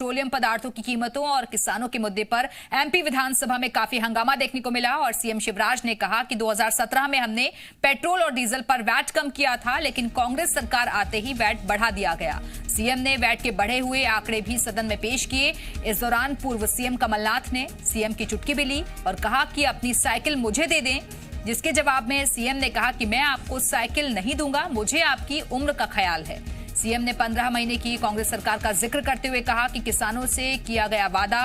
Petroleum पदार्थों की कीमतों और किसानों के मुद्दे पर एमपी विधानसभा में काफी हंगामा देखने को मिला और सीएम शिवराज ने कहा कि 2017 में हमने पेट्रोल और डीजल पर वैट कम किया था, लेकिन कांग्रेस सरकार आते ही वैट बढ़ा दिया गया। सीएम ने वैट के बढ़े हुए आंकड़े भी सदन में पेश किए। इस दौरान पूर्व सीएम कमलनाथ ने सीएम की चुटकी भी ली और कहा कि अपनी साइकिल मुझे दे दें, जिसके जवाब में सीएम ने कहा कि मैं आपको साइकिल नहीं दूंगा, मुझे आपकी उम्र का ख्याल है। सीएम ने 15 महीने की कांग्रेस सरकार का जिक्र करते हुए कहा कि किसानों से किया गया वादा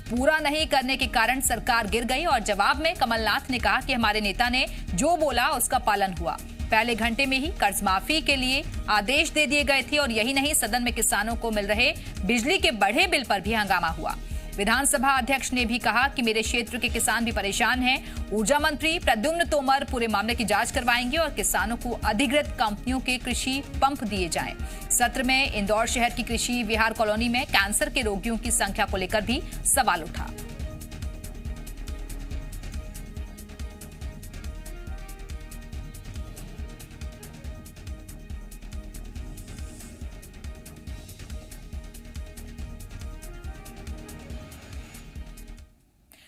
पूरा नहीं करने के कारण सरकार गिर गई और जवाब में कमलनाथ ने कहा कि हमारे नेता ने जो बोला उसका पालन हुआ। पहले घंटे में ही कर्ज माफी के लिए आदेश दे दिए गए थे और यही नहीं, सदन में किसानों को मिल रहे बिजली के बढ़े बिल पर भी हंगामा हुआ। विधानसभा अध्यक्ष ने भी कहा कि मेरे क्षेत्र के किसान भी परेशान हैं। ऊर्जा मंत्री प्रद्युम्न तोमर पूरे मामले की जांच करवाएंगे और किसानों को अधिकृत कंपनियों के कृषि पंप दिए जाएं। सत्र में इंदौर शहर की कृषि विहार कॉलोनी में कैंसर के रोगियों की संख्या को लेकर भी सवाल उठा।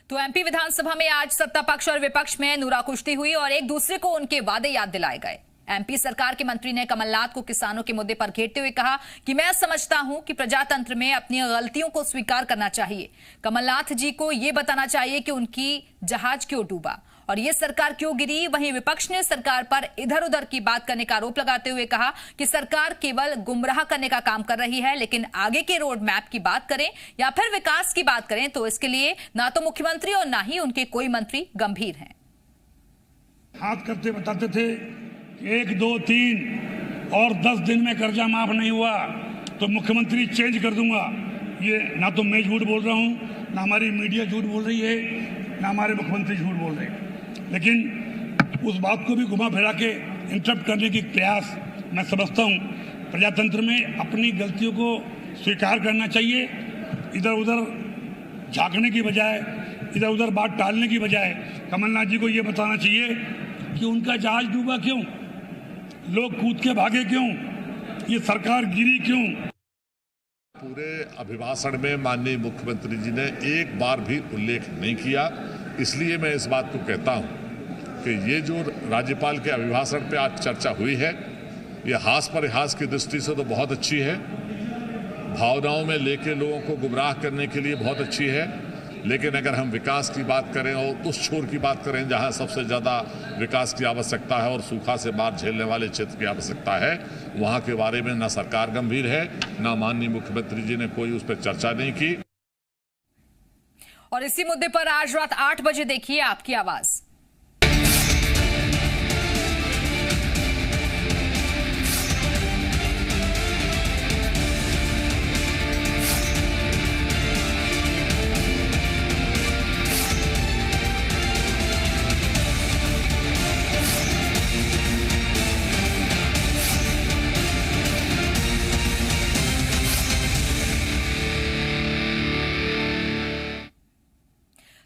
तो एमपी विधानसभा में आज सत्ता पक्ष और विपक्ष में नूरा कुश्ती हुई और एक दूसरे को उनके वादे याद दिलाए गए। एमपी सरकार के मंत्री ने कमलनाथ को किसानों के मुद्दे पर घेरते हुए कहा कि मैं समझता हूं कि प्रजातंत्र में अपनी गलतियों को स्वीकार करना चाहिए। कमलनाथ जी को यह बताना चाहिए कि उनकी जहाज क्यों डूबा और ये सरकार क्यों गिरी। वहीं विपक्ष ने सरकार पर इधर उधर की बात करने का आरोप लगाते हुए कहा कि सरकार केवल गुमराह करने का काम कर रही है, लेकिन आगे के रोड मैप की बात करें या फिर विकास की बात करें तो इसके लिए ना तो मुख्यमंत्री और ना ही उनके कोई मंत्री गंभीर हैं। हाथ करते बताते थे 1, 2, 3 और 10 दिन में कर्जा माफ नहीं हुआ तो मुख्यमंत्री चेंज कर दूंगा। ये ना तो मैं झूठ बोल रहा हूँ, ना हमारी मीडिया झूठ बोल रही है, ना हमारे मुख्यमंत्री झूठ बोल रहे हैं। लेकिन उस बात को भी घुमा फिरा के इंटरप्ट करने की प्रयास मैं समझता हूँ। प्रजातंत्र में अपनी गलतियों को स्वीकार करना चाहिए। इधर उधर झांकने की बजाय, इधर उधर बात टालने की बजाय कमलनाथ जी को ये बताना चाहिए कि उनका जहाज डूबा क्यों, लोग कूद के भागे क्यों, ये सरकार गिरी क्यों। पूरे अभिभाषण में माननीय मुख्यमंत्री जी ने एक बार भी उल्लेख नहीं किया। इसलिए मैं इस बात को कहता हूं कि ये जो राज्यपाल के अभिभाषण पे आज चर्चा हुई है, ये हास परिहास की दृष्टि से तो बहुत अच्छी है, भावनाओं में लेके लोगों को गुमराह करने के लिए बहुत अच्छी है। लेकिन अगर हम विकास की बात करें और उस छोर की बात करें जहां सबसे ज़्यादा विकास की आवश्यकता है और सूखा से मार झेलने वाले क्षेत्र की आवश्यकता है, वहां के बारे में न सरकार गंभीर है, न माननीय मुख्यमंत्री जी ने कोई उस पर चर्चा नहीं की। और इसी मुद्दे पर आज रात 8 बजे देखिए आपकी आवाज।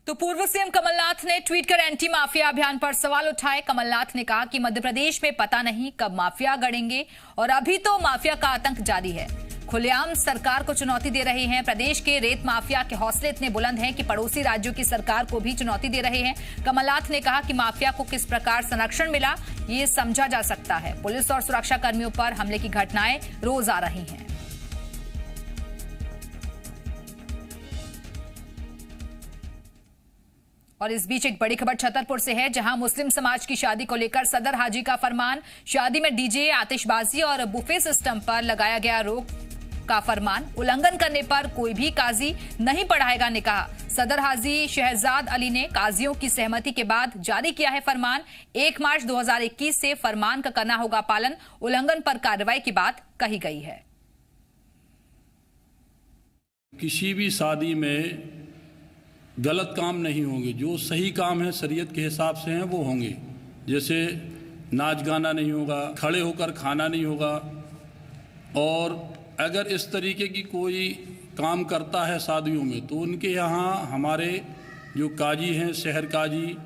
तो पूर्व सीएम कमलनाथ ने ट्वीट कर एंटी माफिया अभियान पर सवाल उठाए। कमलनाथ ने कहा कि मध्य प्रदेश में पता नहीं कब माफिया गड़ेंगे और अभी तो माफिया का आतंक जारी है। खुलेआम सरकार को चुनौती दे रहे हैं। प्रदेश के रेत माफिया के हौसले इतने बुलंद हैं कि पड़ोसी राज्यों की सरकार को भी चुनौती दे रहे हैं। कमलनाथ ने कहा कि माफिया को किस प्रकार संरक्षण मिला ये समझा जा सकता है। पुलिस और सुरक्षा कर्मियों पर हमले की घटनाएं रोज आ रही हैं। और इस बीच एक बड़ी खबर छतरपुर से है, जहां मुस्लिम समाज की शादी को लेकर सदर हाजी का फरमान। शादी में डीजे, आतिशबाजी और बुफे सिस्टम पर लगाया गया रोक का फरमान उल्लंघन करने पर कोई भी काजी नहीं पढ़ाएगा ने कहा। सदर हाजी शहजाद अली ने काजियों की सहमति के बाद जारी किया है फरमान। 1 मार्च 2021 से फरमान का करना होगा पालन। उल्लंघन पर कार्रवाई की बात कही गई है। किसी भी शादी में गलत काम नहीं होंगे, जो सही काम है शरीयत के हिसाब से हैं वो होंगे। जैसे नाच गाना नहीं होगा, खड़े होकर खाना नहीं होगा, और अगर इस तरीके की कोई काम करता है शादियों में तो उनके यहाँ हमारे जो काजी हैं, शहर काजी,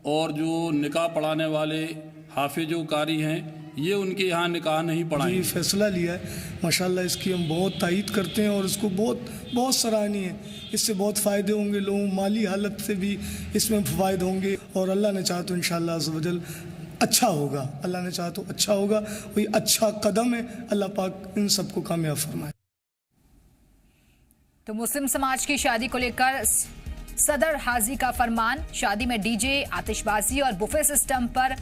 और जो निकाह पढ़ाने वाले हाफिज कारी हैं, ये उनके यहाँ निकाह नहीं पढ़ाएंगे। फैसला लिया है माशाल्लाह, इसकी हम बहुत तारीफ करते हैं और इसको बहुत बहुत सराहनीय है। इससे बहुत फ़ायदे होंगे लोगों, माली हालत से भी इसमें फ़ायदे होंगे और अल्लाह ने चाहा तो इंशाअल्लाह अज़्ज़ वजल अच्छा होगा। अल्लाह ने चाहा तो अच्छा होगा, वही अच्छा कदम है। अल्लाह पाक इन सबको कामयाब फरमाए। तो मुस्लिम समाज की शादी को लेकर सदर हाजी का फरमान, शादी में डीजे, आतिशबाजी और बुफे सिस्टम पर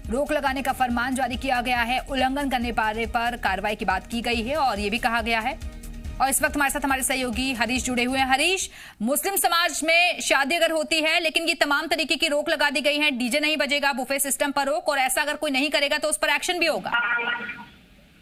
रोक लगाने का फरमान जारी किया गया है। उल्लंघन करने पाने पर कार्रवाई की बात की गई है और ये भी कहा गया है। और इस वक्त हमारे साथ हमारे सहयोगी हरीश जुड़े हुए हैं। हरीश, मुस्लिम समाज में शादी अगर होती है लेकिन ये तमाम तरीके की रोक लगा दी गई है, डीजे नहीं बजेगा, बुफे सिस्टम पर रोक, और ऐसा अगर कोई नहीं करेगा तो उस पर एक्शन भी होगा।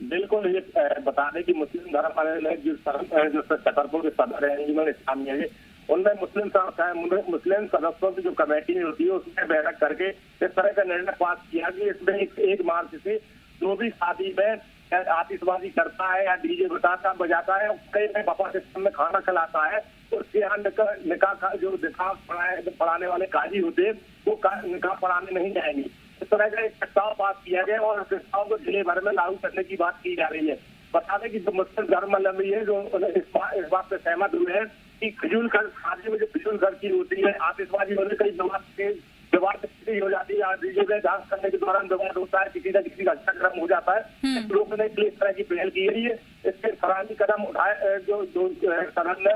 बिल्कुल, ये बता दें कि मुस्लिम धर्म वाले जो छतरपुर के सदर हैं अंजुमन इस्लामिया के, उनमें मुस्लिम सदस्यों की जो कमेटी होती है उसमें बैठक करके इस तरह का निर्णय पास किया कि इसमें 1 मार्च से जो भी शादी में आतिशबाजी करता है या डीजे बजाता है, कई में बफा सिस्टम में खाना खिलाता है, उसके यहाँ निकाह का जो निकाह पढ़ाने वाले काजी होते हैं वो निकाह पढ़ाने नहीं जाएंगे। इस तरह का एक प्रस्ताव पास किया गया और प्रस्ताव को जिले भर में लागू करने की बात की जा रही है। बता दें कि जो मुस्लिम धर्मावलंबी है जो इस बात से सहमत हुए हैं कि फिजूल खर्च, शादी में जो फिजूल खर्ची होती है, आतिशबाजी होने कई विवाद हो जाती है, डीजे में डांस करने के दौरान विवाद होता है, किसी न किसी का हत्याक्रम हो जाता है, रोकने के लिए इस तरह की पहल की गई है। इसके सराहनीय कदम उठाए जो सदन ने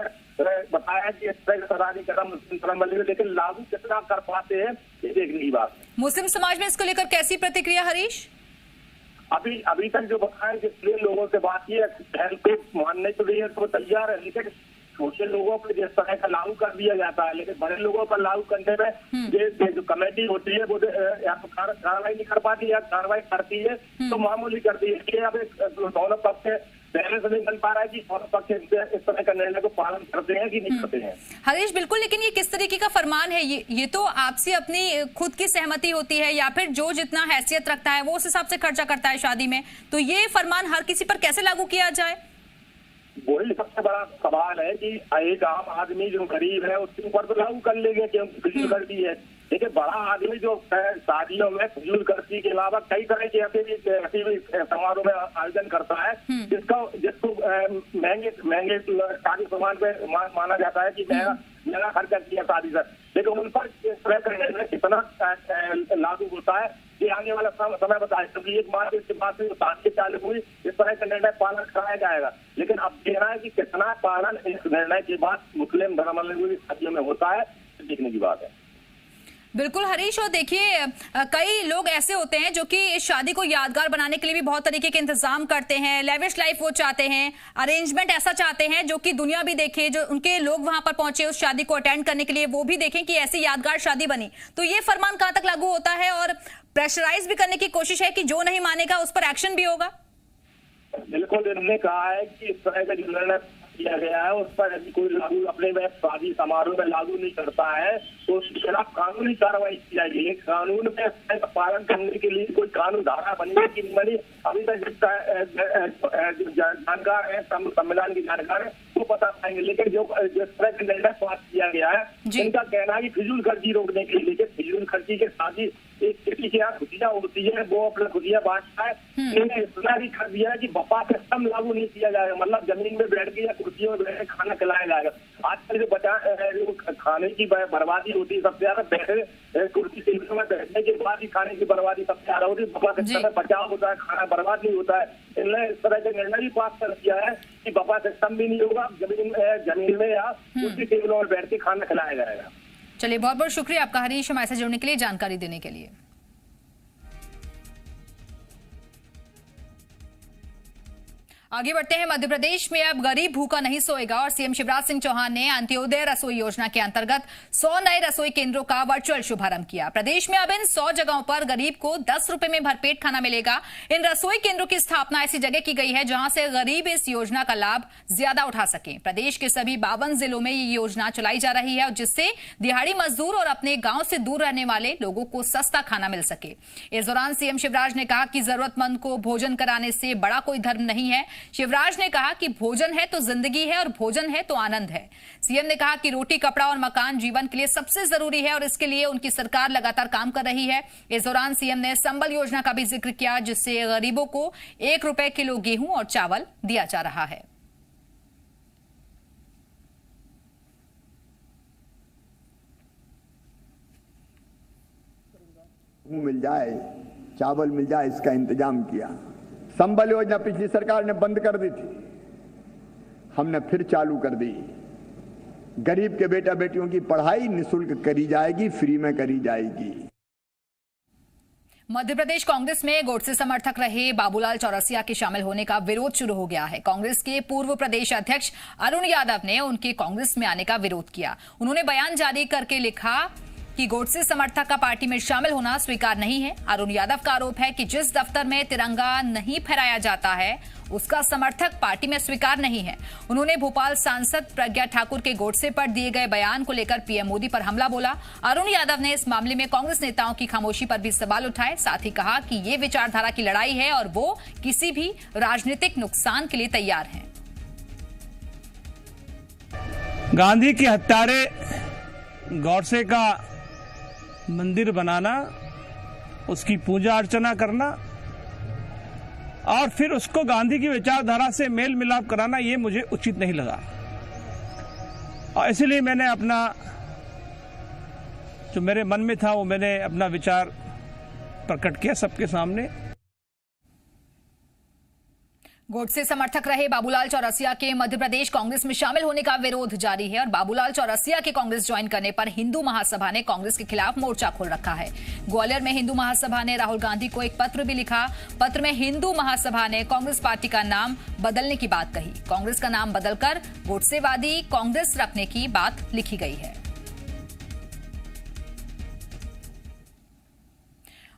बताया कि इस तरह का सराहनीय कदम मुस्लिम धर्मावलंबी, लेकिन लागू कितना कर पाते हैं ये देखने की बात है। मुस्लिम समाज में इसको लेकर कैसी प्रतिक्रिया हरीश? अभी तक जो बताया कि लोगों से बात की है, पहल को मानने के लिए तो तैयार है, लेकिन छोटे लोगों पर जिस तरह का लागू कर दिया जाता है, लेकिन बड़े लोगों पर लागू करने में ये जो कमेटी होती है वो या तो कार्रवाई नहीं कर पाती या कार्रवाई करती है तो मामूली करती है। इसलिए अब दोनों पक्ष बैलेंस नहीं बन पा रहा है कि दोनों पक्ष इस तरह का निर्णय को पालन करते हैं कि नहीं करते हैं। हरीश, बिल्कुल, लेकिन ये किस तरीके का फरमान है? ये तो आपसे अपनी खुद की सहमति होती है या फिर जो जितना हैसियत रखता है वो उस हिसाब से खर्चा करता है शादी में, तो ये फरमान हर किसी पर कैसे लागू किया जाए? वही सबसे बड़ा सवाल है कि एक आम आदमी जो गरीब है उसके ऊपर तो लागू कर लेंगे क्योंकि फिजूल खर्ची है, लेकिन बड़ा आदमी जो शादियों में फिजूल खर्ची के अलावा कई तरह के ऐसे भी समारोह में आयोजन करता है जिसको महंगे शादी सामान पे माना जाता है कि महंगा खर्चा किया शादी से, लेकिन उन पर इस तरह का निर्णय कितना लागू होता है ये आने वाला समय बताए, क्योंकि 1 मार्च के बाद से शादी चालू हुई इस तरह का निर्णय पालन कराया जाएगा, लेकिन अब कहना है कि कितना पालन इस निर्णय के बाद मुस्लिम धर्मावलंबी शादियों में होता है देखने की बात है। बिल्कुल हरीश, और देखिए कई लोग ऐसे होते हैं जो कि इस शादी को यादगार बनाने के लिए भी बहुत तरीके के इंतजाम करते हैं, लेविश लाइफ वो चाहते हैं, अरेंजमेंट ऐसा चाहते हैं जो कि दुनिया भी देखे, जो उनके लोग वहां पर पहुंचे उस शादी को अटेंड करने के लिए वो भी देखें कि ऐसी यादगार शादी बनी। तो ये फरमान कहां तक लागू होता है और प्रेशराइज भी करने की कोशिश है कि जो नहीं मानेगा उस पर एक्शन भी होगा? बिल्कुल, इन्होंने कहा है कि इस तरह का जो निर्णय किया गया है उस पर यदि कोई लागू अपने में शादी समारोह में लागू नहीं करता है तो उसके खिलाफ कानूनी कार्रवाई की जाएगी। कानून में पालन करने के लिए कोई कानून धारा बनी कि नहीं बनी अभी तक जानकार है, संविधान की जानकार है वो बता पाएंगे, लेकिन जो जिस तरह का निर्णय पास किया गया है इनका कहना है कि फिजूल खर्ची रोकने के लिए, लेकिन फिजूल खर्ची के साथ ही एक किसी के यहाँ खुशियाँ होती है वो अपना खुशियाँ बांटता है, इन्होंने इतना भी कर दिया है कि बफा सिस्टम लागू नहीं किया जाएगा, मतलब जमीन में बैठ के या कुर्सियों में बैठ के खाना खिलाया जाएगा। आजकल जो खाने की बर्बादी होती है सबसे ज्यादा, बैठे कुर्सी टेबलों में बैठने के बाद ही खाने की बर्बादी सबसे ज्यादा होती है, बफा सिस्टम में बचाव होता है, खाना बर्बाद नहीं होता है। इन्होंने इस तरह का निर्णय भी पास कर दिया है कि बफा सिस्टम भी नहीं होगा, जमीन में या कुर्सी टेबलों में बैठ के खाना खिलाया जाएगा। चलिए, बहुत बहुत शुक्रिया आपका हरीश, हमारे साथ जुड़ने के लिए, जानकारी देने के लिए। आगे बढ़ते हैं। मध्य प्रदेश में अब गरीब भूखा नहीं सोएगा और सीएम शिवराज सिंह चौहान ने अंत्योदय रसोई योजना के अंतर्गत 100 नए रसोई केंद्रों का वर्चुअल शुभारंभ किया। प्रदेश में अब इन 100 जगहों पर गरीब को 10 रुपए में भरपेट खाना मिलेगा। इन रसोई केंद्रों की स्थापना ऐसी जगह की गई है जहां से गरीब इस योजना का लाभ ज्यादा उठा सके। प्रदेश के सभी 52 जिलों में ये योजना चलाई जा रही है, जिससे दिहाड़ी मजदूर और अपने गांव से दूर रहने वाले लोगों को सस्ता खाना मिल सके। इस दौरान सीएम शिवराज ने कहा कि जरूरतमंद को भोजन कराने से बड़ा कोई धर्म नहीं है। शिवराज ने कहा कि भोजन है तो जिंदगी है और भोजन है तो आनंद है। सीएम ने कहा कि रोटी, कपड़ा और मकान जीवन के लिए सबसे जरूरी है और इसके लिए उनकी सरकार लगातार काम कर रही है। इस दौरान सीएम ने संबल योजना का भी जिक्र किया, जिससे गरीबों को 1 रुपए किलो गेहूं और चावल दिया जा रहा है। मिल जाए, चावल मिल जाए, इसका इंतजाम किया। संबल योजना पिछली सरकार ने बंद कर दी थी, हमने फिर चालू कर दी। गरीब के बेटा बेटियों की पढ़ाई निःशुल्क करी जाएगी, फ्री में करी जाएगी। मध्य प्रदेश कांग्रेस में गोडसे समर्थक रहे बाबूलाल चौरसिया के शामिल होने का विरोध शुरू हो गया है। कांग्रेस के पूर्व प्रदेश अध्यक्ष अरुण यादव ने उनके कांग्रेस में आने का विरोध किया। उन्होंने बयान जारी करके लिखा कि गोडसे समर्थक का पार्टी में शामिल होना स्वीकार नहीं है। अरुण यादव का आरोप है कि जिस दफ्तर में तिरंगा नहीं फहराया जाता है उसका समर्थक पार्टी में स्वीकार नहीं है। उन्होंने भोपाल सांसद प्रज्ञा ठाकुर के गोडसे पर दिए गए बयान को लेकर पीएम मोदी पर हमला बोला। अरुण यादव ने इस मामले में कांग्रेस नेताओं की खामोशी पर भी सवाल उठाए। साथ ही कहा कि ये विचारधारा की लड़ाई है और वो किसी भी राजनीतिक नुकसान के लिए तैयार हैं। गांधी की हत्यारे गोडसे का मंदिर बनाना, उसकी पूजा अर्चना करना और फिर उसको गांधी की विचारधारा से मेल मिलाप कराना, ये मुझे उचित नहीं लगा और इसलिए मैंने अपना जो मेरे मन में था वो मैंने अपना विचार प्रकट किया सबके सामने। गोडसे समर्थक रहे बाबूलाल चौरसिया के मध्य प्रदेश कांग्रेस में शामिल होने का विरोध जारी है और बाबूलाल चौरसिया के कांग्रेस ज्वाइन करने पर हिंदू महासभा ने कांग्रेस के खिलाफ मोर्चा खोल रखा है। ग्वालियर में हिंदू महासभा ने राहुल गांधी को एक पत्र भी लिखा। पत्र में हिंदू महासभा ने कांग्रेस पार्टी का नाम बदलने की बात कही। कांग्रेस का नाम बदलकर गोडसेवादी कांग्रेस रखने की बात लिखी गई है।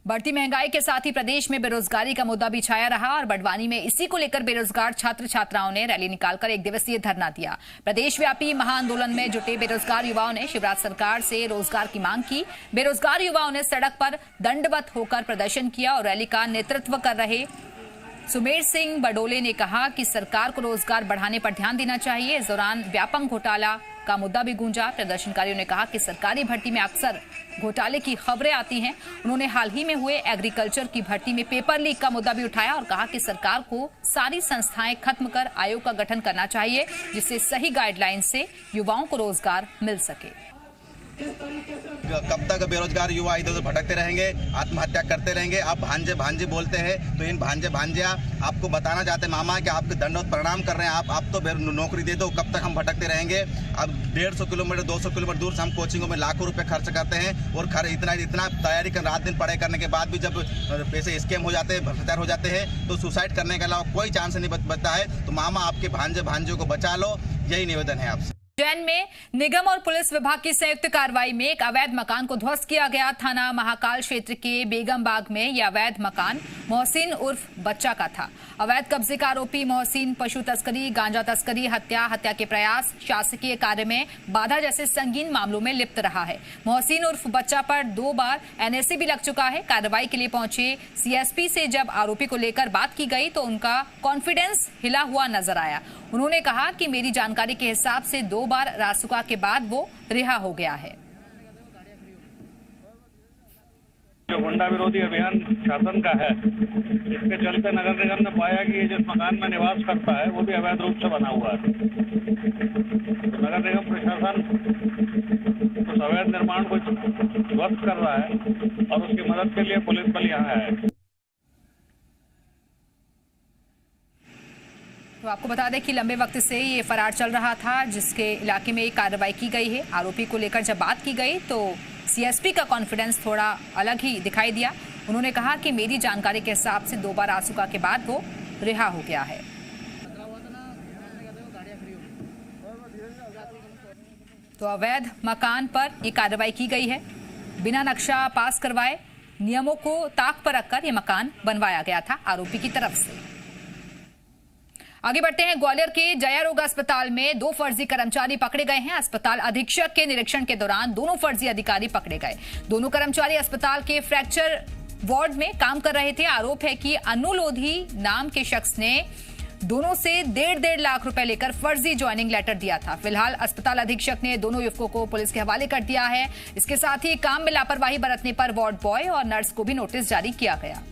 बढ़ती महंगाई के साथ ही प्रदेश में बेरोजगारी का मुद्दा भी छाया रहा और बड़वानी में इसी को लेकर बेरोजगार छात्र छात्राओं ने रैली निकालकर 1 दिवसीय धरना दिया। प्रदेशव्यापी महाआंदोलन में जुटे बेरोजगार युवाओं ने शिवराज सरकार से रोजगार की मांग की। बेरोजगार युवाओं ने सड़क पर दंडवत होकर प्रदर्शन किया और रैली का नेतृत्व कर रहे सुमेर सिंह बडोले ने कहा कि सरकार को रोजगार बढ़ाने पर ध्यान देना चाहिए। इस दौरान व्यापक घोटाला का मुद्दा भी गूंजा। प्रदर्शनकारियों ने कहा कि सरकारी भर्ती में अक्सर घोटाले की खबरें आती हैं। उन्होंने हाल ही में हुए एग्रीकल्चर की भर्ती में पेपर लीक का मुद्दा भी उठाया और कहा कि सरकार को सारी संस्थाएं खत्म कर आयोग का गठन करना चाहिए, जिससे सही गाइडलाइन से युवाओं को रोजगार मिल सके। कब तक बेरोजगार युवा इधर उधर भटकते रहेंगे, आत्महत्या करते रहेंगे। आप भांजे भांजे बोलते हैं तो इन भांजे भांजिया आपको बताना चाहते हैं मामा कि आपके दंडवत प्रणाम कर रहे हैं। आप तो नौकरी दे दो, कब तक हम भटकते रहेंगे। अब 150 किलोमीटर 200 किलोमीटर दूर से हम कोचिंगों में लाखों रुपए खर्च करते हैं और इतना तैयारी कर रात दिन पढ़ाई करने के बाद भी जब पैसे स्कैम हो जाते हैं, भ्रष्टाचार हो जाते हैं तो सुसाइड करने के अलावा कोई चांस नहीं बचता है। तो मामा आपके भांजे भांजियों को बचा लो, यही निवेदन है आपसे। उज्जैन में निगम और पुलिस विभाग की संयुक्त कार्रवाई में एक अवैध मकान को ध्वस्त किया गया। थाना महाकाल क्षेत्र के बेगम बाग में यह अवैध मकान मोहसिन उर्फ बच्चा का था। अवैध कब्जे का आरोपी मोहसिन पशु तस्करी, गांजा तस्करी, हत्या के प्रयास, शासकीय कार्य में बाधा जैसे संगीन मामलों में लिप्त रहा है। मोहसिन उर्फ बच्चा पर 2 बार एनएससी भी लग चुका है। कार्रवाई के लिए पहुंचे सीएसपी से जब आरोपी को लेकर बात की गई तो उनका कॉन्फिडेंस हिला हुआ नजर आया। उन्होंने कहा कि मेरी जानकारी के हिसाब से 2 बार रासुका के बाद वो रिहा हो गया है। जो गुंडा विरोधी अभियान शासन का है, इसके चलते नगर निगम ने पाया कि ये जिस मकान में निवास करता है वो भी अवैध रूप से बना हुआ है। तो नगर निगम प्रशासन उस अवैध निर्माण को ध्वस्त कर रहा है और उसकी मदद के लिए पुलिस बल यहाँ है। तो आपको बता दें कि लंबे वक्त से ये फरार चल रहा था, जिसके इलाके में कार्रवाई की गई है। आरोपी को लेकर जब बात की गई तो सीएसपी का कॉन्फिडेंस थोड़ा अलग ही दिखाई दिया। उन्होंने कहा कि मेरी जानकारी के हिसाब से 2 बार रासुका के बाद वो रिहा हो गया है। तो अवैध मकान पर ये कार्रवाई की गई है। बिना नक्शा पास करवाए नियमों को ताक पर रखकर यह मकान बनवाया गया था आरोपी की तरफ से। आगे बढ़ते हैं। ग्वालियर के जया रोग अस्पताल में 2 फर्जी कर्मचारी पकड़े गए हैं। अस्पताल अधीक्षक के निरीक्षण के दौरान दोनों फर्जी अधिकारी पकड़े गए। दोनों कर्मचारी अस्पताल के फ्रैक्चर वार्ड में काम कर रहे थे। आरोप है कि अनु लोधी नाम के शख्स ने दोनों से 1.5 लाख रुपए लेकर फर्जी ज्वाइनिंग लेटर दिया था। फिलहाल अस्पताल अधीक्षक ने दोनों युवकों को पुलिस के हवाले कर दिया है। इसके साथ ही काम में लापरवाही बरतने पर वार्ड बॉय और नर्स को भी नोटिस जारी किया गया।